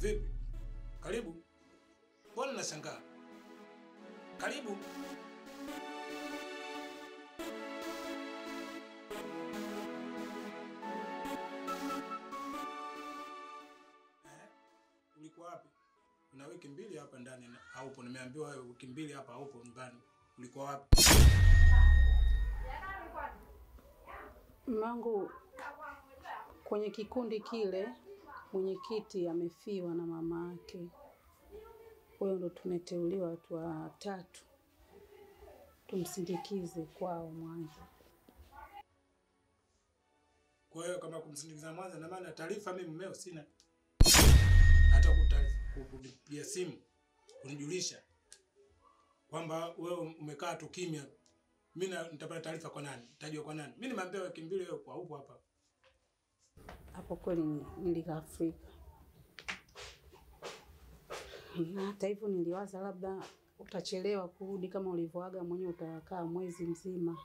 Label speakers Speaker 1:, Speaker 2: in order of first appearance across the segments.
Speaker 1: Vipi? Karibu. Mbona nashangaa? Karibu. Ulikuwa wapi? Una wiki mbili hapa ndani haupo. Nimeambiwa wewe wiki mbili hapa haupo nyumbani. Ulikuwa wapi?
Speaker 2: Mangu, kwenye kikundi kile mwenyekiti amefiwa na mama yake. Kwa hiyo ndo tumeteuliwa watu watatu tumsindikize kwao Mwanza.
Speaker 1: Kwa hiyo kama kumsindikiza Mwanza, na maana taarifa mimi mmeo sina. Hata kupigia simu kunijulisha kwamba wewe umekaa tu kimya. Mimi nitapata taarifa kwa nani? Nitajua kwa nani? Mimi nimeambiwa wiki mbili wewe kwa upo hapa.
Speaker 2: Hapo kweli nilikaa Afrika. Na hata hivyo niliwaza labda utachelewa kurudi, kama ulivyoaga mwenyewe utakaa mwezi mzima.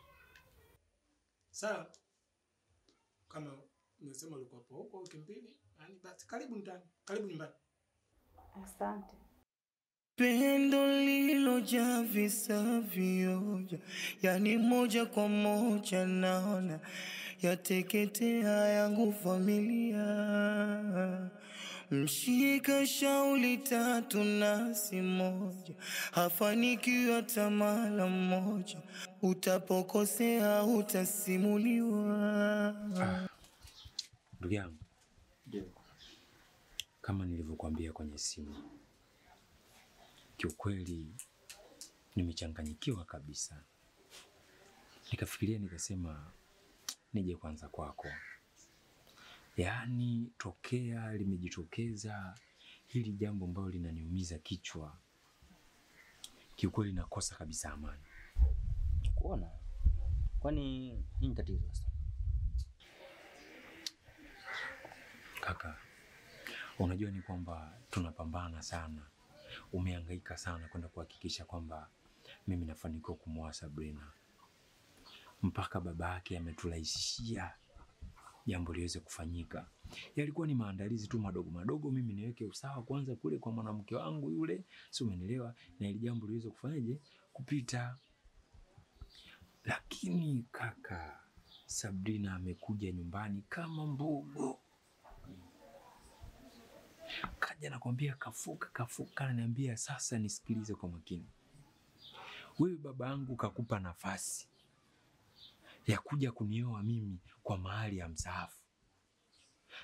Speaker 1: Sawa. Kama nimesema ulikuwa hapo huko wiki mbili, yani basi karibu ndani. Karibu nyumbani.
Speaker 2: Asante.
Speaker 3: Pendo lililojaa visa vioja, yani moja kwa moja naona yateketea yangu familia. Mshika shauli tatu nasi moja, hafanikiwa tamala moja, utapokosea utasimuliwa.
Speaker 4: Ndugu yangu, kama nilivyokuambia kwenye simu, kiukweli nimechanganyikiwa kabisa. Nikafikiria nikasema nije kwanza kwako. Yaani tokea limejitokeza hili jambo ambalo linaniumiza kichwa, kiukweli nakosa kabisa amani.
Speaker 5: Kuona? Kwani nini tatizo sasa?
Speaker 4: Kaka, unajua ni kwamba tunapambana sana. Umehangaika sana kwenda kuhakikisha kwamba mimi nafanikiwa kumwoa Sabrina. Mpaka baba yake ameturahisishia jambo liweze kufanyika. Yalikuwa ni maandalizi tu madogo madogo, mimi niweke usawa kwanza kule kwa mwanamke wangu yule, si umeelewa, na ile jambo liweze kufanyaje kupita. Lakini kaka, Sabrina amekuja nyumbani kama mbogo. Kaja nakwambia kafuka ananiambia, sasa nisikilize kwa makini. Wewe baba yangu kakupa nafasi ya kuja kunioa mimi kwa mahali ya msaafu.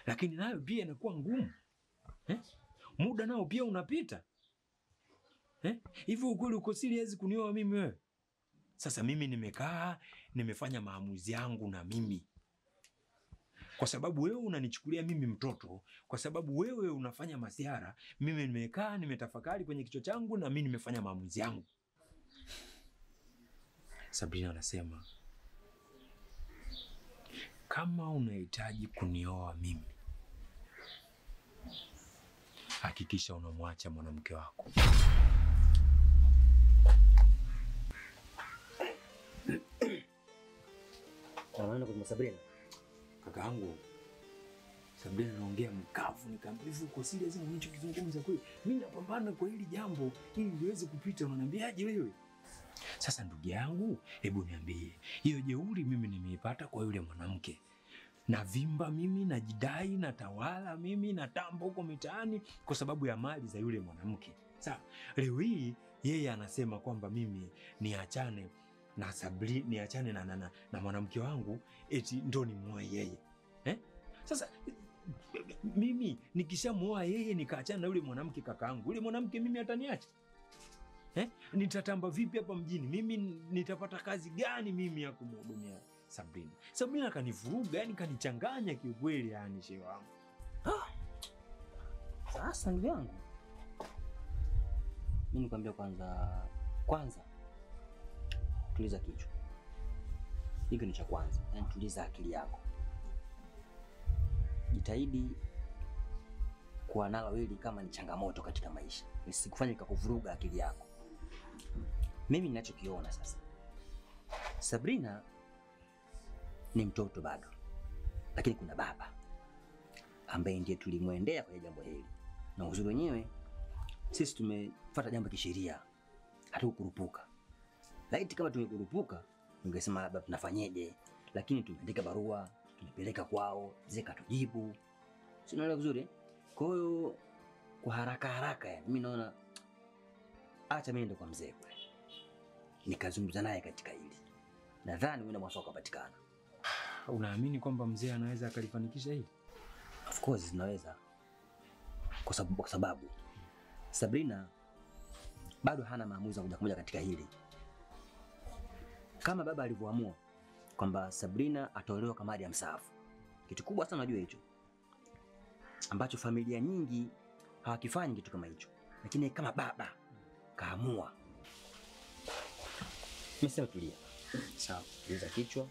Speaker 4: Lakini nayo pia inakuwa ngumu. Muda nao pia unapita. Hivyo ukweli uko serious kunioa mimi wewe? Sasa mimi nimekaa, nimefanya maamuzi yangu na mimi. Kwa sababu wewe unanichukulia mimi mtoto, kwa sababu wewe unafanya masiara, mimi nimekaa, nimetafakari kwenye kichwa changu na mimi nimefanya maamuzi yangu. Sabrina anasema, kama unahitaji kunioa mimi, hakikisha unamwacha mwanamke wako.
Speaker 5: Unaona kwa Sabrina?
Speaker 4: Kakaangu, Sabrina anaongea mkavu, nikamwambia uko serious na unachokizungumza kweli? Mimi napambana kwa hili jambo ili liweze kupita, unaniambiaje wewe? Sasa ndugu yangu, hebu niambie, hiyo jeuri mimi nimeipata kwa yule mwanamke. Na vimba mimi, najidai, natawala mimi, natamba huko mitaani kwa sababu ya mali za yule mwanamke. Sawa, leo hii yeye anasema kwamba mimi niachane na Sabrina, niachane na mwanamke wangu eti ndo nimuoe yeye. Sasa mimi nikishamuoa yeye nikaachana na yule mwanamke kakaangu, yule mwanamke mimi ataniacha? Nitatamba vipi hapa mjini? Mimi nitapata kazi gani mimi ya kumhudumia Sabrina? Sabrina kanivuruga, yani kanichanganya kiukweli, yani shehe wangu.
Speaker 5: Sasa ndugu yangu, mimi nikwambia kwanza tuliza kichwa. Hiki ni cha kwanza, yani tuliza akili yako. Jitahidi kuwa nalo hili kama ni changamoto katika maisha, nisikufanye kukuvuruga akili yako. Mimi ninachokiona sasa, Sabrina ni mtoto bado, lakini kuna baba ambaye ndiye tulimwendea kwa jambo hili, Na uzuri wenyewe sisi tumefuata jambo kisheria. Hatukurupuka. Laiti kama tungekurupuka, tungesema labda tunafanyeje, lakini tumeandika barua, tulipeleka kwao, zikatujibu. Si unaelewa vizuri? Kwa hiyo kwa haraka yani mimi naona acha mimi ndo kwa mzee kule. Nikazungumza naye katika hili. Nadhani wewe mwafaka kupatikana.
Speaker 4: Unaamini kwamba mzee anaweza akalifanikisha hili?
Speaker 5: Of course zinaweza. Kwa sababu Sabrina bado hana maamuzi ya kuja katika hili. Kama baba alivyoamua kwamba Sabrina ataolewa kama hadi ya msaafu. Kitu kubwa sana unajua hicho. Ambacho familia nyingi hawakifanyi kitu kama hicho. Lakini kama baba kaamua. Mimi tulia.
Speaker 4: Sawa.
Speaker 5: Tuliza kichwa.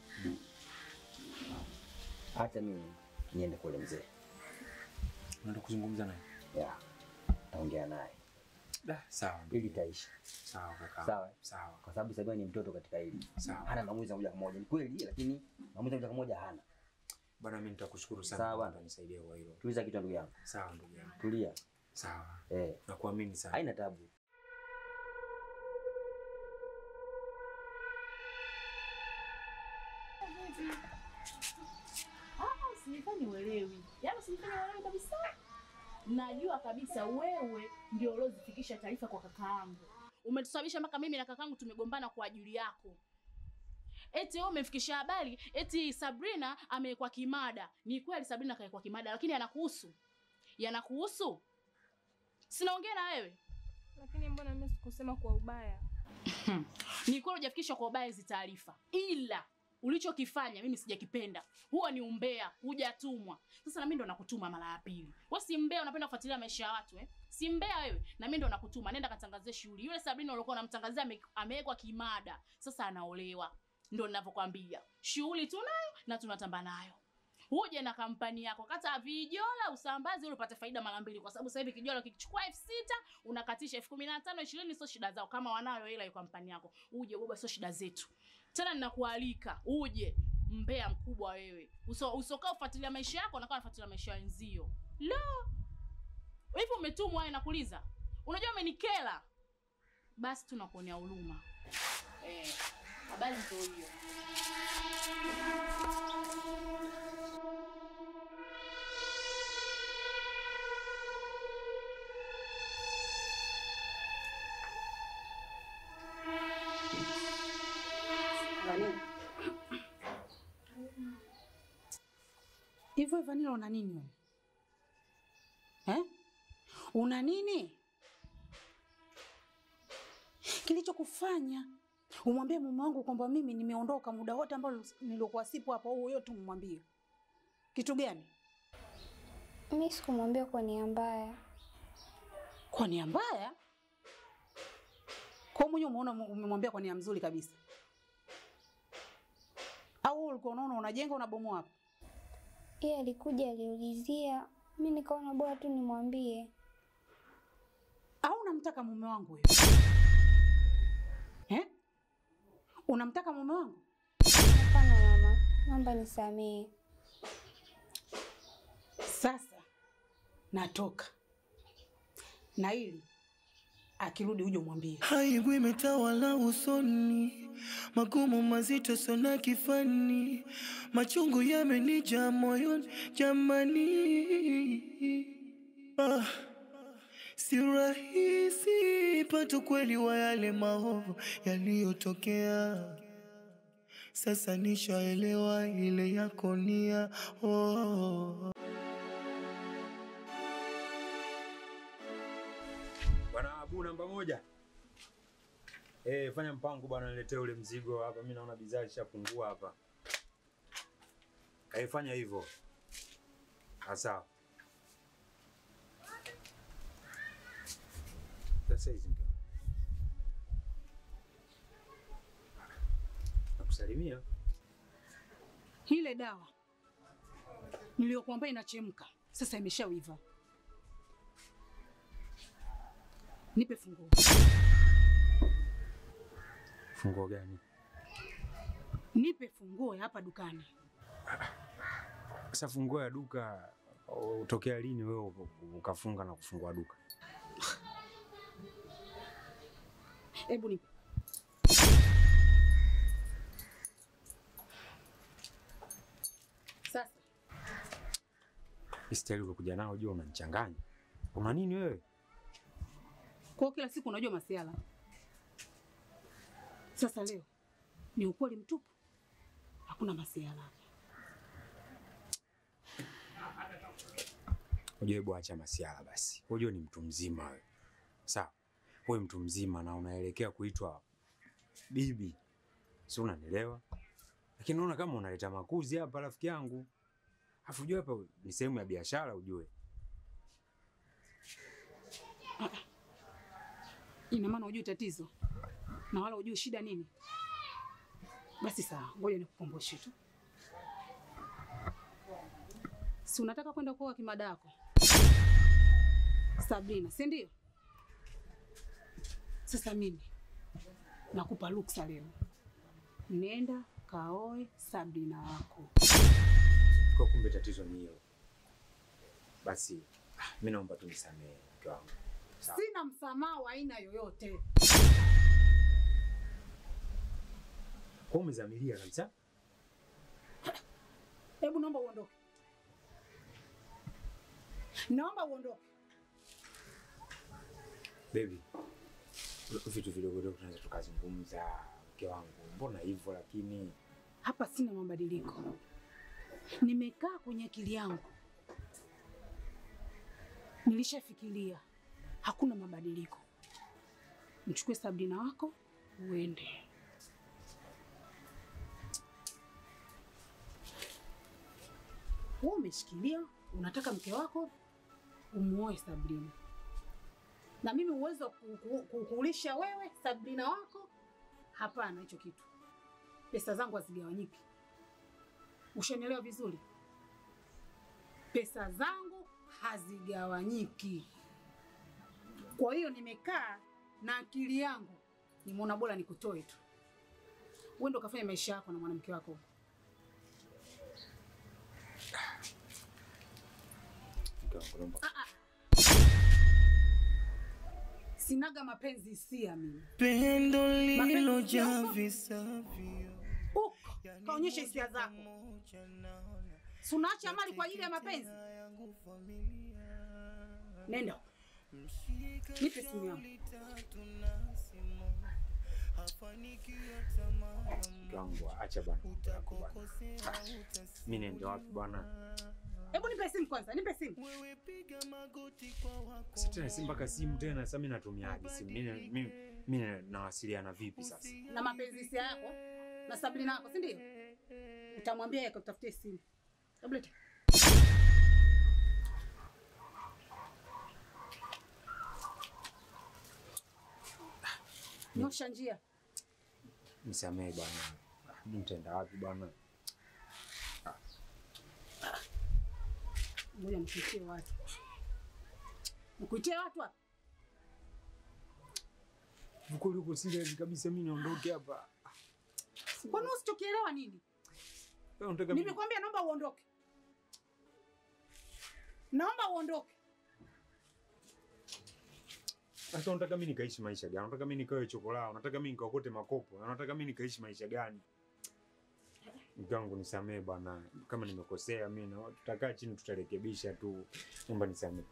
Speaker 5: Hata mimi niende kule mzee.
Speaker 4: Unaenda kuzungumza naye?
Speaker 5: Yeah. Taongea naye.
Speaker 4: Sawa.
Speaker 5: Ili taishi.
Speaker 4: Sawa kaka.
Speaker 5: Sawa.
Speaker 4: Sawa.
Speaker 5: Kwa sababu Sabrina ni mtoto katika hili.
Speaker 4: Sawa.
Speaker 5: Hana maamuzi moja kwa moja. Ni kweli lakini maamuzi moja kwa moja hana.
Speaker 4: Bwana mimi nitakushukuru sana kwa kunisaidia kwa hilo.
Speaker 5: Tuliza kichwa ndugu yangu.
Speaker 4: Sawa ndugu yangu.
Speaker 5: Tulia.
Speaker 4: Sawa.
Speaker 5: Nakuamini
Speaker 4: sana.
Speaker 5: Haina tabu.
Speaker 6: Usifanye uelewi. Yaani usifanye uelewi kabisa. Najua kabisa wewe ndio uliozifikisha taarifa kwa kakaangu. Umetusababisha mpaka mimi na kakaangu tumegombana kwa ajili yako. Eti wewe umefikisha habari eti Sabrina amewekwa kimada. Ni kweli Sabrina kaekwa kimada lakini yanakuhusu. Yanakuhusu? Sinaongea na wewe.
Speaker 7: Lakini mbona mimi sikusema kwa ubaya?
Speaker 6: Ni kweli hujafikisha kwa ubaya hizo taarifa. Ila ulichokifanya mimi sijakipenda. Huo ni umbea, hujatumwa. Sasa na mimi ndo nakutuma mara ya pili. Wewe si mbea unapenda kufuatilia maisha ya watu Si mbea wewe. Na mimi ndo nakutuma. Nenda katangazie shughuli. Yule Sabrina ulikuwa unamtangazia amewekwa kimada. Sasa anaolewa. Ndio ninavyokuambia. Shughuli tunayo na tunatamba nayo. Uje na kampani yako kata vijola usambaze ili upate faida mara mbili kwa sababu sasa hivi kijola kikichukua 6,000 unakatisha 15,000 20 sio shida zao kama wanayo hela ya kampani yako. Uje baba sio shida zetu. Tena ninakualika uje mbea mkubwa wewe. Usokaa ufuatilia maisha yako na kama unafuatilia maisha wenzio. La. Hivi umetumwa wewe nakuuliza. Unajua umenikela. Basi tunakuonea huruma. Habari ndio hiyo.
Speaker 2: Hivyo Vanilla una nini wewe? Una nini? Kilichokufanya umwambie mume wangu kwamba mimi nimeondoka muda wote ambao nilikuwa sipo hapa au yote umwambie. Kitu gani?
Speaker 7: Mimi sikumwambia kwa nia mbaya.
Speaker 2: Kwa nia mbaya? Kwa mwenyewe umeona umemwambia kwa nia nzuri kabisa. Au ulikuwa unaona unajenga unabomoa hapa?
Speaker 7: Yeye alikuja aliulizia, mimi nikaona bora tu nimwambie.
Speaker 2: Au unamtaka mume wangu wewe? Unamtaka mume wangu?
Speaker 7: Hapana mama, naomba nisamehe.
Speaker 2: Sasa natoka. Na ili akirudi uje umwambie.
Speaker 3: Aibu imetawala usoni, magumu mazito sana kifani, machungu yamenijaa moyoni jamani. Si rahisi pata kweli wa yale maovu yaliyotokea. Sasa nishaelewa ile yako nia.
Speaker 4: Bwana Abu namba 1. Fanya mpango bwana niletee ule mzigo hapa. Mimi naona bidhaa ishapungua hapa. Fanya hivyo. Sawa. Sasa hizi ndio. Nakusalimia.
Speaker 2: Ile dawa niliyokuambia inachemka. Sasa imeshaiva. Nipe funguo.
Speaker 4: Funguo gani?
Speaker 2: Nipe funguo hapa dukani.
Speaker 4: Sasa funguo ya duka Utokea lini wewe ukafunga na kufungua duka?
Speaker 2: Hebu ni sasa
Speaker 4: Istahili kuja nao, jua unanichanganya. Una nini wewe?
Speaker 2: kwa kila siku unajua masiala. Sasa leo ni ukweli mtupu. Hakuna masiala.
Speaker 4: Unajua, hebu acha masiala basi. Unajua ni mtu mzima wewe. Sawa. Wewe mtu mzima na unaelekea kuitwa bibi. Si unanielewa? Lakini naona kama unaleta makuzi hapa rafiki yangu. Afu ujue hapa ni sehemu ya biashara ujue.
Speaker 2: Ina maana hujui tatizo na wala hujui shida nini? Basi sawa, ngoja nikukumbushe tu. Si unataka kwenda kuoa kimadako Sabrina, si ndio? Sasa mimi nakupa ruksa leo. Nenda kaoe Sabrina wako.
Speaker 4: Kwa kumbe tatizo ni hilo. Basi mimi naomba tu nisamehe mke wangu. Sawa.
Speaker 2: Sina msamaha wa aina yoyote.
Speaker 4: Kwa umezamilia kabisa?
Speaker 2: Hebu naomba uondoke. Naomba uondoke.
Speaker 4: Baby, vitu vidogo vidogo tunaweza tukazungumza mke wangu. Mbona hivyo lakini?
Speaker 2: Hapa sina mabadiliko. Nimekaa kwenye akili yangu. Nilishafikiria. Hakuna mabadiliko. Mchukue Sabrina wako uende. Wewe umeshikilia, unataka mke wako umuoe Sabrina. Na mimi uwezo kukulisha wewe Sabrina wako? Hapana, hicho kitu. Pesa zangu hazigawanyiki. Ushanielewa vizuri? Pesa zangu hazigawanyiki. Kwa hiyo nimekaa na akili yangu, nimeona bora nikutoe tu. Wewe ndo kafanya maisha yako na mwanamke wako. Sinaga mapenzi hisia mimi.
Speaker 3: Pendo lililojaa visa vio.
Speaker 2: Kaonyesha hisia zako. Si unaacha mali kwa ajili ya mapenzi? Nenda. Nipe simu yangu.
Speaker 4: Gangu, acha bwana. Mimi nenda wapi bwana?
Speaker 2: Hebu nipe simu kwanza, nipe simu.
Speaker 4: Sasa simu mpaka simu tena, sasa mimi natumiaje simu? Mimi nawasiliana vipi sasa?
Speaker 2: Na mapenzi hisia yako na Sabrina yako, si ndio? Utamwambia yeye kutafutie simu. Hebu leta. Nyosha njia.
Speaker 4: Nisamehe bwana. Nitaenda wapi bwana?
Speaker 2: Ngoja nikuitie watu. Nikuitie watu hapa.
Speaker 4: Uko yuko serious kabisa, mimi naondoke hapa.
Speaker 2: Kwani usichokielewa nini?
Speaker 4: Wewe unataka mimi?
Speaker 2: Nimekwambia naomba uondoke. Naomba uondoke.
Speaker 4: Sasa unataka mimi nikaishi maisha gani? Unataka mimi nikawe chokolao? Unataka mimi nikaokote makopo? Unataka mimi nikaishi maisha gani? Mgangu nisamee bwana. Kama nimekosea mimi na tutakaa chini tutarekebisha tu. Naomba nisamee.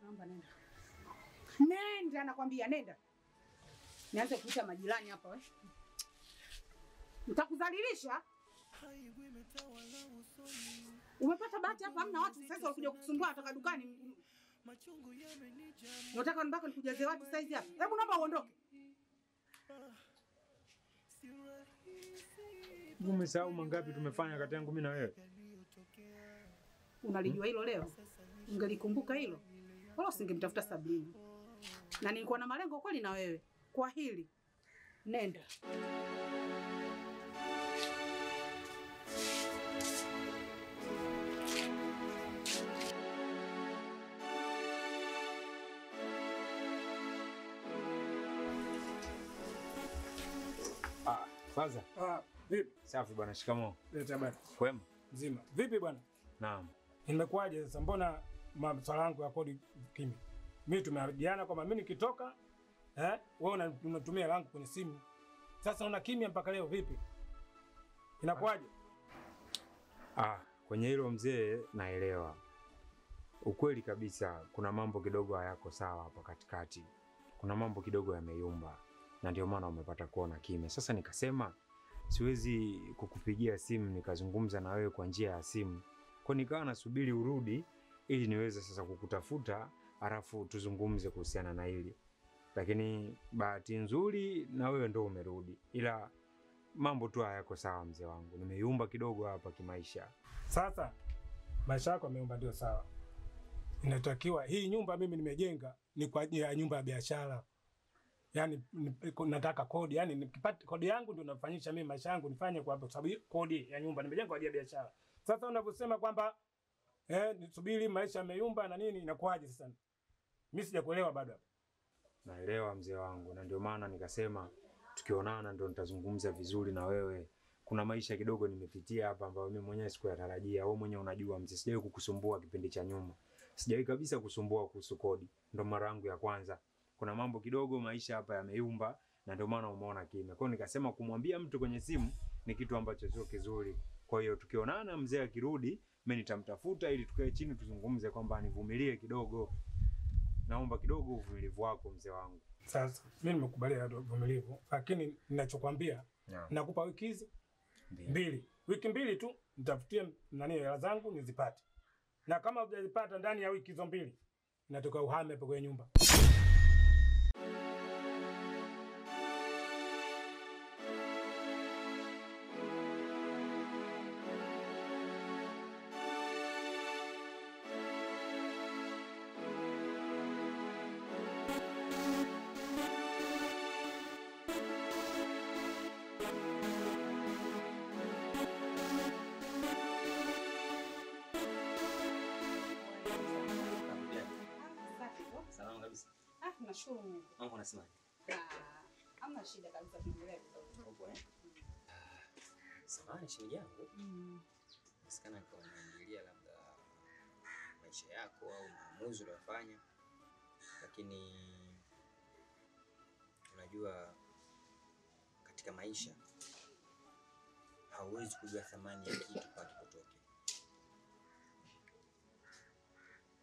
Speaker 2: Naomba nenda. Nenda nakwambia nenda. Nianze kuita majirani hapa wewe. Nitakudhalilisha. Umepata bahati hapa hamna watu sasa walikuja kukusumbua kutoka dukani. Unataka nibaki nikujaze watu saizi hapa. Hebu naomba uondoke.
Speaker 4: Umesahau mangapi tumefanya kati yangu mimi na wewe?
Speaker 2: Unalijua hilo leo? Ungelikumbuka hilo? Wala usingemtafuta Sabrina. Na nilikuwa na malengo kweli na wewe. Kwa hili nenda.
Speaker 4: Faza.
Speaker 1: Vipi?
Speaker 4: Safi bwana, shikamoo.
Speaker 1: Leta bwana.
Speaker 4: Kwema?
Speaker 1: Mzima. Vipi bwana?
Speaker 4: Naam.
Speaker 1: Nimekuaje sasa, mbona maswala yangu ya kodi kimya? Mimi tumeahidiana kwamba mimi nikitoka wewe unatumia langu kwenye simu. Sasa una kimya mpaka leo vipi? Inakuaje?
Speaker 4: Kwenye hilo mzee naelewa. Ukweli kabisa kuna mambo kidogo hayako sawa hapa katikati. Kuna mambo kidogo yameyumba na ndio maana umepata kuona kimya. Sasa nikasema siwezi kukupigia simu nikazungumza na wewe kwa njia ya simu. Kwa nikawa nasubiri urudi ili niweze sasa kukutafuta alafu tuzungumze kuhusiana na hili. Lakini bahati nzuri na wewe ndo umerudi. Ila mambo tu hayako sawa mzee wangu. Nimeyumba kidogo hapa kimaisha.
Speaker 1: Sasa maisha yako yameumba ndio sawa. Inatakiwa hii nyumba mimi nimejenga ni kwa ajili ya nyumba ya biashara. Yaani nataka kodi, yaani nikipata kodi yangu ndio nafanyisha mimi maisha yangu nifanye kwa sababu kodi ya nyumba nimejenga kwa ajili ya biashara. Sasa unavyosema kwamba nisubiri maisha yameyumba na nini, inakuaje sasa? Mimi sijakuelewa bado.
Speaker 4: Naelewa mzee wangu na ndio maana nikasema tukionana ndio nitazungumza vizuri na wewe. Kuna maisha kidogo nimepitia hapa ambayo mimi mwenyewe sikuyatarajia. Wewe mwenyewe unajua mzee, sijawahi kukusumbua kipindi cha nyuma. Sijawahi kabisa kusumbua kuhusu kodi. Ndio mara yangu ya kwanza. Kuna mambo kidogo maisha hapa yameyumba na ndio maana umeona kimya. Kwa hiyo nikasema kumwambia mtu kwenye simu ni kitu ambacho sio kizuri. Kwa hiyo tukionana mzee akirudi, mimi nitamtafuta ili tukae chini tuzungumze kwamba nivumilie kidogo. Naomba kidogo uvumilivu wako mzee wangu.
Speaker 1: Sasa mimi nimekubalia uvumilivu, lakini ninachokwambia nakupa wiki hizi mbili. Wiki mbili tu nitafutie hela zangu nizipate. Na kama hujazipata ndani ya wiki hizo mbili, natoka uhame hapo kwenye nyumba.
Speaker 5: Salama kabisa.
Speaker 2: Nashukuru Mungu.
Speaker 5: Mambo unasemaje?
Speaker 2: Hamna shida kabisa, tuendelee vizuri.
Speaker 5: Upo samahani shemeji yangu. Nasikana kwa naingilia labda maisha yako au maamuzi unayofanya. Lakini unajua katika maisha hauwezi kujua thamani ya kitu mpaka kikutoke.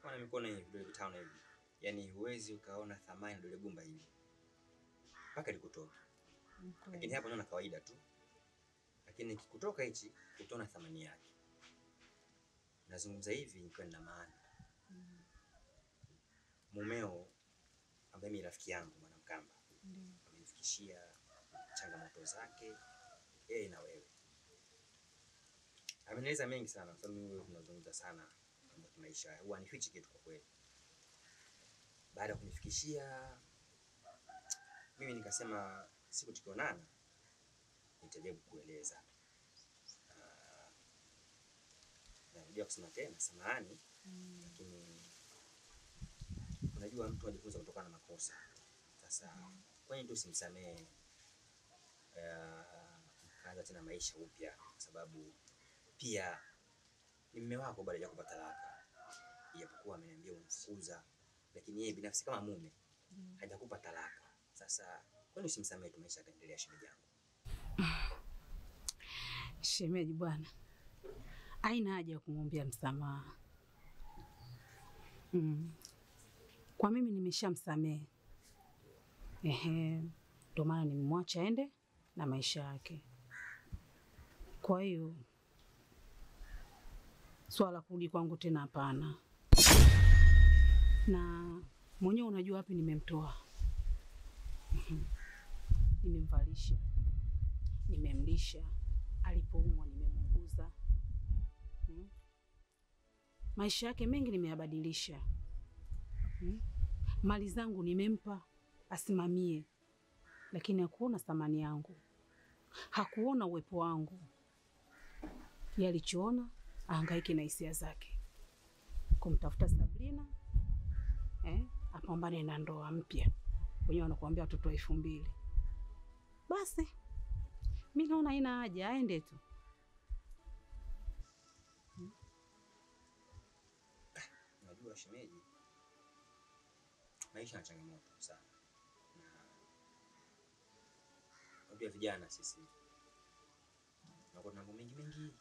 Speaker 5: Kwa mikono hivi vidole vitano hivi. Yaani huwezi ukaona thamani ya dole gumba hivi mpaka likutoke. Lakini hapo naona kawaida tu. Lakini kikutoka hichi utaona thamani yake. Nazungumza hivi nikiwa na maana. Mumeo ambaye ni rafiki yangu Bwana Mkamba amenifikishia changamoto zake yeye na wewe. Amenieleza mengi sana kwa sababu mimi tunazungumza sana kwa maisha. Huwa nifichi kitu kwa kweli. Baada ya kunifikishia mimi nikasema siku tukionana nitajaribu kueleza. Narudia kusema tena samahani, lakini unajua mtu anajifunza kutokana na makosa. Sasa kwa nini tusimsamehe kaanza tena maisha upya, kwa sababu pia ni mume wako baada ya kupata talaka. Ijapokuwa ameniambia umfukuza, lakini yeye binafsi kama mume hajakupa talaka. Sasa kwa nini usimsamehe tu maisha yakaendelea shemeji yangu?
Speaker 2: Shemeji bwana, haina haja ya kumwambia msamaha. Kwa mimi nimeshamsamehe. Ndio maana nimemwacha aende na maisha yake. Kwa hiyo swala kurudi kwangu tena hapana. Na mwenyewe unajua wapi nimemtoa. Nimemvalisha, nimemlisha, alipoumwa nimemuuguza. Maisha yake mengi nimeyabadilisha. Mali zangu nimempa asimamie, lakini hakuona thamani yangu. Hakuona uwepo wangu. Yeye alichoona ahangaike na hisia zake. Kumtafuta Sabrina, apambane na ndoa mpya. Wenyewe wanakuambia watoto 2000. Basi Mimi naona haina haja, aende tu.
Speaker 5: Unajua shemeji, maisha na changamoto sana. Unajua vijana sisi tunakuwa na mambo mengi.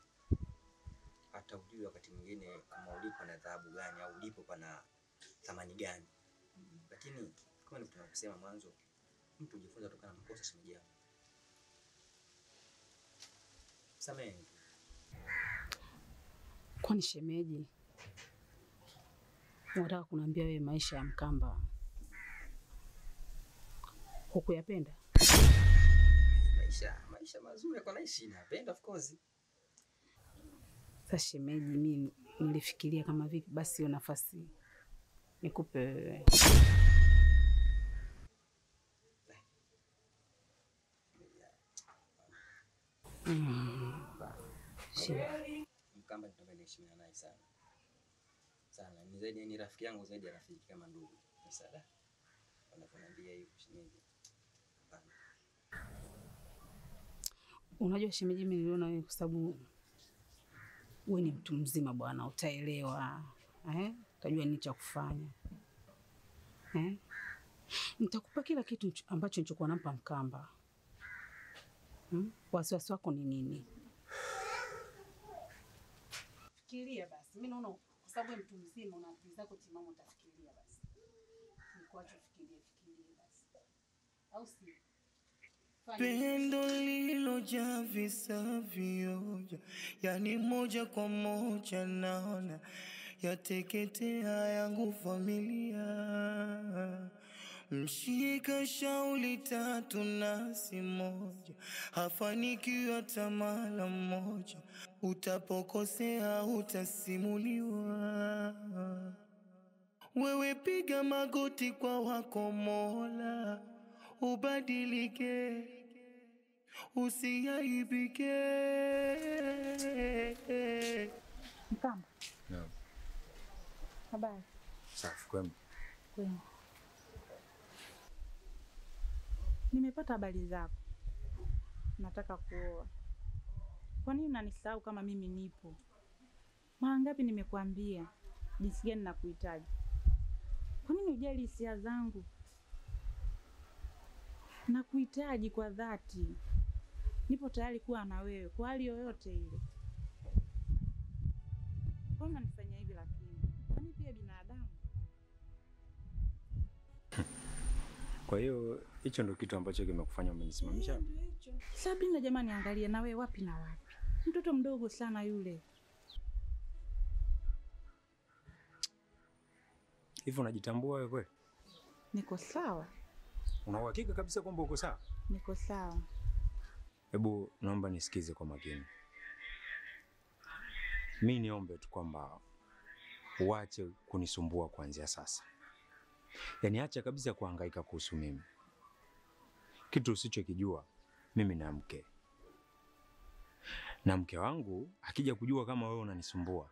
Speaker 5: Hata ujui wakati mwingine kama ulipo na adhabu gani au ulipo pana thamani gani. Lakini kama nilivyosema mwanzo, mtu hujifunza kutokana na makosa shemeji yangu. Samehe.
Speaker 2: Kwani shemeji, unataka kuniambia wewe maisha ya Mkamba hukuyapenda?
Speaker 5: Maisha mazuri kwa naishi napenda of course.
Speaker 2: Sasa shemeji, mimi nilifikiria kama vipi basi hiyo nafasi nikupe wewe.
Speaker 5: Mkamba nitapenda naye sana. Sana. Ni zaidi ni rafiki yangu zaidi ya rafiki kama ndugu. Msaada. Wananiambia hiyo shemeji.
Speaker 2: Unajua shemeji, mimi niliona wewe kwa sababu wewe ni mtu mzima bwana, utaelewa. Utajua nini cha kufanya. Nitakupa kila kitu ambacho nilichokuwa nampa Mkamba. Wasiwasi wako ni nini? Fikiria basi. Mimi naona kwa sababu wewe mtu mzima una akili zako timamu, utafikiria basi. Nikuache fikirie basi. Au si?
Speaker 3: Pendo lililojaa visa vioja, yani moja kwa moja naona yateketea yangu familia. Mshika shauli 3 nasi moja, hafanikiwi hata mara moja. Utapokosea utasimuliwa. Wewe piga magoti kwa wako Mola, ubadilike, usiaibike.
Speaker 2: Mkamba.
Speaker 4: Naam.
Speaker 2: Habari.
Speaker 4: Safi kwema.
Speaker 2: Kwema. Nimepata habari zako. Nataka kuoa. Kwa nini unanisahau kama mimi nipo? Mara ngapi nimekuambia jinsi gani nakuhitaji? Kwa nini hujali hisia zangu? Nakuhitaji kwa dhati. Nipo tayari kuwa na wewe kwa hali yoyote ile. Kwa nini unanifanyia hivi lakini? Kwani pia binadamu?
Speaker 4: Kwa hiyo hicho ndio kitu ambacho kimekufanya umenisimamisha?
Speaker 2: Sabrina jamani, angalia na wewe wapi na wapi. Mtoto mdogo sana yule.
Speaker 4: Hivi unajitambua wewe kweli?
Speaker 2: Niko sawa.
Speaker 4: Una uhakika kabisa kwamba uko sawa?
Speaker 2: Niko sawa.
Speaker 4: Hebu naomba nisikize kwa makini. Mimi niombe tu kwamba uache kunisumbua kuanzia sasa. Yaani acha kabisa kuhangaika kuhusu mimi. Kitu usichokijua, mimi na mke. Na mke wangu akija kujua kama wewe unanisumbua,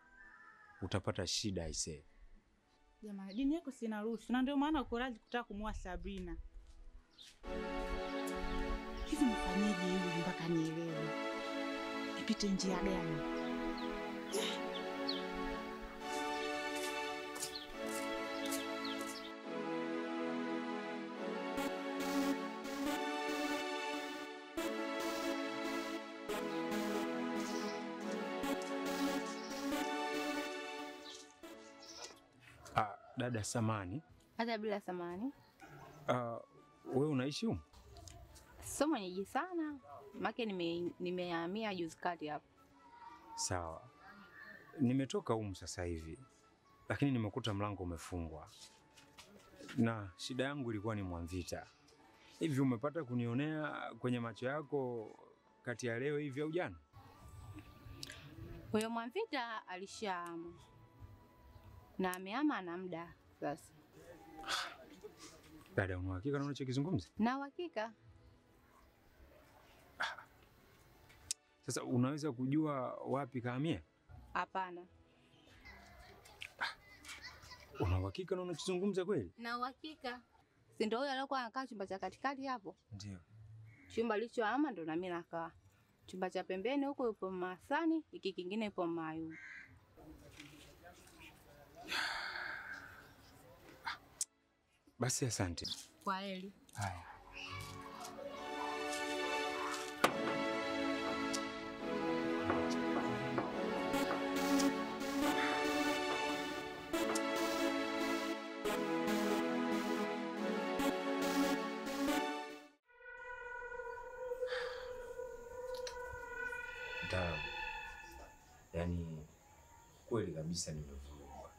Speaker 4: utapata shida aisee.
Speaker 2: Jamani, dini yako sina ruhusa na ndio maana uko radhi kutaka kumwoa Sabrina. Hivi nifanyeje hivi mpaka nielewe? Nipite njia gani?
Speaker 4: Dada samani.
Speaker 8: Hata bila samani.
Speaker 4: Wewe unaishi huko?
Speaker 8: Sio mwenyeji sana. Make nimehamia juzi kati hapo.
Speaker 4: Sawa. Nimetoka huko sasa hivi. Lakini nimekuta mlango umefungwa. Na shida yangu ilikuwa ni Mwamvita. Hivi umepata kunionea kwenye macho yako kati ya leo hivi au jana?
Speaker 8: Huyo Mwamvita alishahama. Na amehama na muda sasa.
Speaker 4: Dada, una uhakika na unachokizungumza?
Speaker 8: Na uhakika.
Speaker 4: Sasa unaweza kujua wapi kahamia?
Speaker 8: Hapana.
Speaker 4: Una uhakika na unachozungumza kweli?
Speaker 8: Na uhakika. Si ndio huyo alikuwa anakaa chumba cha katikati hapo?
Speaker 4: Ndio.
Speaker 8: Chumba lichohama ndo na mimi nakaa. Chumba cha pembeni huko yupo Mama Hasani, hiki kingine yupo Mama Ayubu.
Speaker 4: Basi asante.
Speaker 8: Kwa heri.
Speaker 4: Haya. Yaani kweli kabisa nimevurugwa.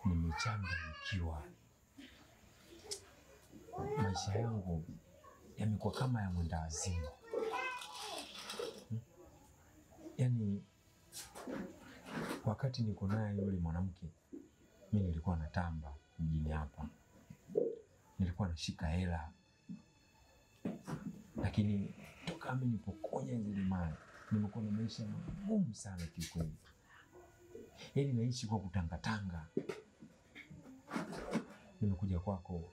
Speaker 4: Nimechanganyikiwa. Maisha yangu yamekuwa kama ya mwenda wazimu. Yaani wakati niko naye yule mwanamke, mimi nilikuwa natamba mjini hapa. Nilikuwa nashika hela. Lakini toka amenipokonya zile mali, nimekuwa na maisha magumu sana kiukweli. Yaani naishi kwa kutangatanga. Nimekuja kwako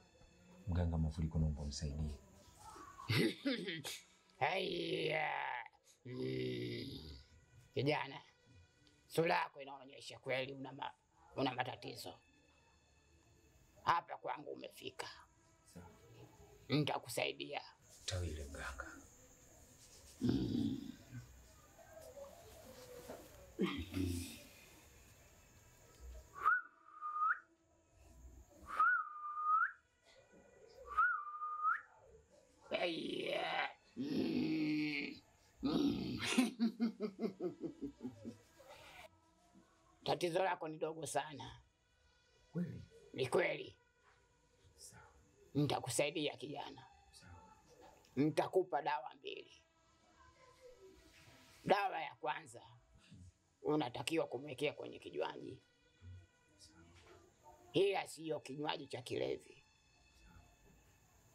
Speaker 4: mganga Mafuriko, naomba unisaidie.
Speaker 9: Haya. Kijana, sura yako inaonyesha kweli una matatizo. Hapa kwangu umefika. Nitakusaidia.
Speaker 4: Tawile mganga.
Speaker 9: Haya. Tatizo lako ni dogo sana.
Speaker 4: Kweli?
Speaker 9: Ni kweli.
Speaker 4: Sawa.
Speaker 9: Nitakusaidia kijana.
Speaker 4: Sawa.
Speaker 9: Nitakupa dawa 2. Dawa ya kwanza unatakiwa kumwekea kwenye kinywaji. Hii siyo kinywaji cha kilevi.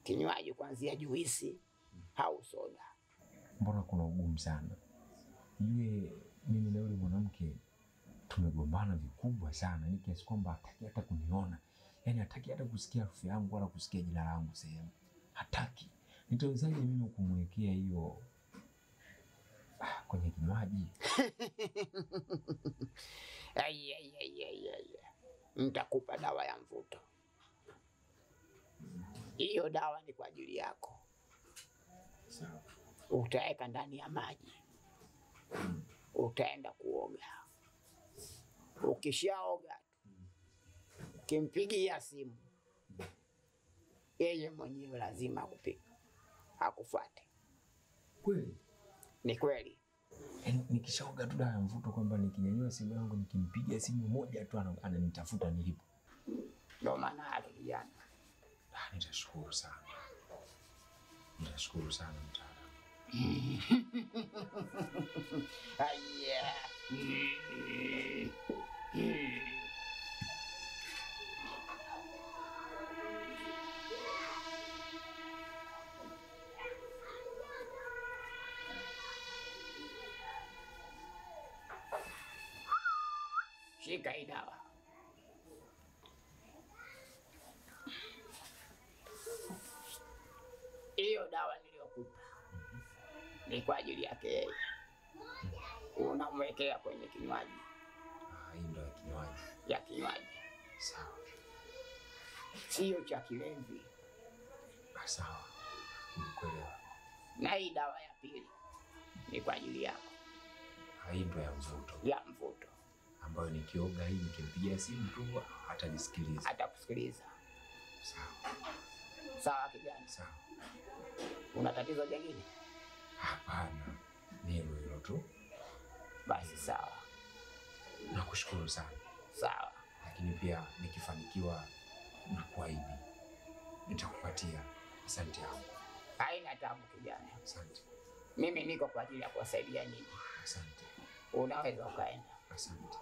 Speaker 9: Kinywaji kuanzia juisi au soda.
Speaker 4: Mbona kuna ugumu sana? Yule mimi na yule mwanamke tumegombana vikubwa sana. Ni kiasi kwamba hataki hata kuniona. Yaani hataki hata kusikia harufu yangu wala kusikia jina langu sehemu. Hataki. Nitawezaje mimi kumwekea hiyo kwenye kinywaji?
Speaker 9: Nitakupa dawa ya mvuto. Hiyo dawa ni kwa ajili yako.
Speaker 4: Sawa.
Speaker 9: Utaweka ndani ya maji. Utaenda kuoga. Ukishaoga ukimpigia simu, yeye mwenyewe lazima akufuate.
Speaker 4: Kweli?
Speaker 9: Ni kweli.
Speaker 4: Nikishaoga tu dawa ya mvuto kwamba nikinyanyua simu yangu nikimpigia simu moja tu ananitafuta nilipo.
Speaker 9: Ndio maana yake kijana.
Speaker 4: Nitashukuru sana. Nitashukuru sana mtaalamu.
Speaker 9: Haya. Shika hii dawa. Hiyo dawa niliyokupa ni kwa ajili yake yeye. Unamwekea kwenye kinywaji.
Speaker 4: Hii ndio ya kinywaji.
Speaker 9: Ya kinywaji.
Speaker 4: Sawa.
Speaker 9: Sio cha kilevi.
Speaker 4: Sawa. Nikuelewa.
Speaker 9: Na hii dawa ya pili ni kwa ajili yako.
Speaker 4: Hii ndio ya mvuto.
Speaker 9: Ya mvuto.
Speaker 4: Ambayo nikioga hii nikimpigia simu tu hatanisikiliza.
Speaker 9: Atakusikiliza.
Speaker 4: Sawa.
Speaker 9: Sawa kijana.
Speaker 4: Sawa.
Speaker 9: Una tatizo jingine?
Speaker 4: Hapana. Ni hilo tu.
Speaker 9: Basi sawa.
Speaker 4: Nakushukuru sana.
Speaker 9: Sawa.
Speaker 4: Lakini pia nikifanikiwa na kuahidi nitakupatia. Asante yangu.
Speaker 9: Haina tabu kijana.
Speaker 4: Asante.
Speaker 9: Mimi niko kwa ajili ya kuwasaidia nyinyi.
Speaker 4: Asante.
Speaker 9: Unaweza ukaenda.
Speaker 4: Asante.